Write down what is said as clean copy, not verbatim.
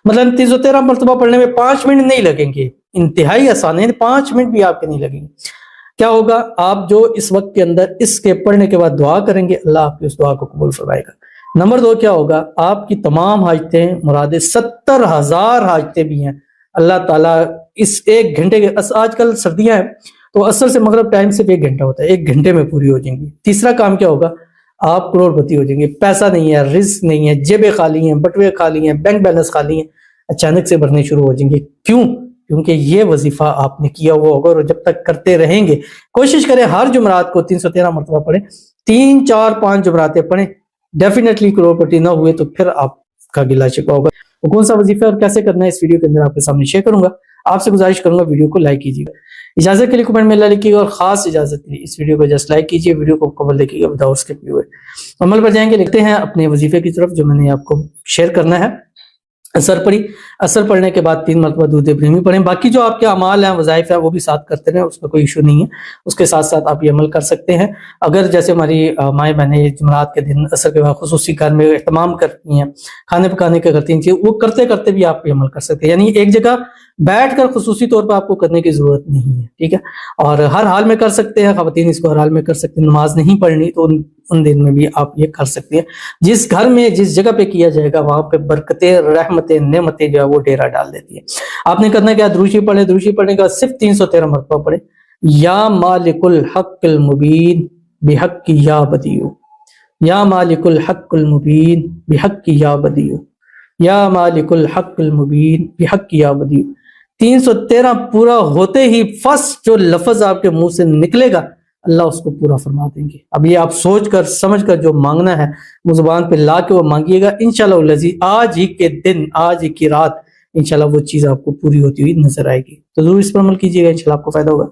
मतलब 313 मरतबा पढ़ने में 5 मिनट नहीं लगेंगे, इंतहाई आसान है, 5 मिनट भी आपके नहीं लगेंगे। क्या होगा, आप जो इस वक्त के अंदर इसके पढ़ने के बाद दुआ करेंगे, अल्लाह आपकी उस दुआ को कबूल फरमाएगा। नंबर 2 क्या होगा, आपकी तमाम हाजतें मुरादें 70,000 हाजतें भी हैं, अल्लाह ताला इस 1 घंटे के, आजकल सर्दियां हैं तो असर से मगरब टाइम सिर्फ 1 घंटा होता है, 1 घंटे में पूरी हो जाएंगी। तीसरा काम क्या होगा, आप करोड़पति हो जाएंगे। पैसा नहीं है, रिस्क नहीं है, जेबें खाली हैं, बटुए खाली हैं, बैंक बैलेंस खाली हैं, अचानक से भरने शुरू हो जाएंगे। क्यों? क्योंकि ये वजीफा आपने किया हुआ होगा और जब तक करते रहेंगे। कोशिश करें हर जुमरात को 313 मरतबा पढ़ें, 3, 4, 5 जुमरातें पढ़ें, डेफिनेटली करोड़पति ना हुए तो फिर आपका गिला शिकवा होगा। तो कौन सा वजीफा और कैसे करना है इस वीडियो के अंदर आपके सामने शेयर करूंगा। आपसे गुजारिश करूंगा वीडियो को लाइक कीजिएगा, इजाजत के लिए कमेंट में अल्लाह लिखिएगा, और खास इजाजत के लिए इस वीडियो को जस्ट लाइक कीजिए, वीडियो को मुकम्मल देखिएगा विदाउट स्किप हुए। अमल पर जाएंगे, लिखते हैं अपने वजीफे की तरफ जो मैंने आपको शेयर करना है। असर पढ़ी, असर पढ़ने के बाद 3 मरतबा दूध इब्राहिमी पढ़ें। बाकी जो आपके अमाल हैं, वज़ाइफ है, वो भी साथ करते रहें, उसका कोई इशू नहीं है, उसके साथ साथ आप ये अमल कर सकते हैं। अगर जैसे हमारी माएँ बहनें जुमरात के दिन असर के बाद खुसूसी घर में एहतमाम करती हैं, खाने पकाने का करती हैं, वो करते करते भी आप ये अमल कर सकते हैं, यानी एक जगह बैठकर खुसूसी तौर पर आपको करने की जरूरत नहीं है, ठीक है। और हर हाल में कर सकते हैं, ख़वातीन इसको हर हाल में कर सकते हैं। नमाज नहीं पढ़नी तो उन दिन में भी आप ये कर सकते हैं। जिस घर में जिस जगह पे किया जाएगा वहां पे बरकतें, रहमतें, नेमतें जो है वो डेरा डाल देती है। आपने करना क्या, दुरूशी पढ़े, दुरूशी पढ़ने का सिर्फ 313 मरतबा पढ़े। या मालिकुल हक्किल मुबीन बिहक्की या बदियु, या मालिकुल हक्किल मुबीन बिहक्की या बदियु, या मालिकुल हक्किल मुबीन बिहक्की या बदियु। 313 पूरा होते ही फर्स्ट जो लफ्ज आपके मुंह से निकलेगा अल्लाह उसको पूरा फरमा देंगे। अब ये आप सोच कर समझ कर जो मांगना है वो जुबान पे ला के वो मांगिएगा, इंशाल्लाह लजीज आज ही के दिन, आज ही की रात इंशाल्लाह वो चीज़ आपको पूरी होती हुई नजर आएगी। तो जरूर इस पर अमल कीजिएगा, इंशाल्लाह आपको फायदा होगा।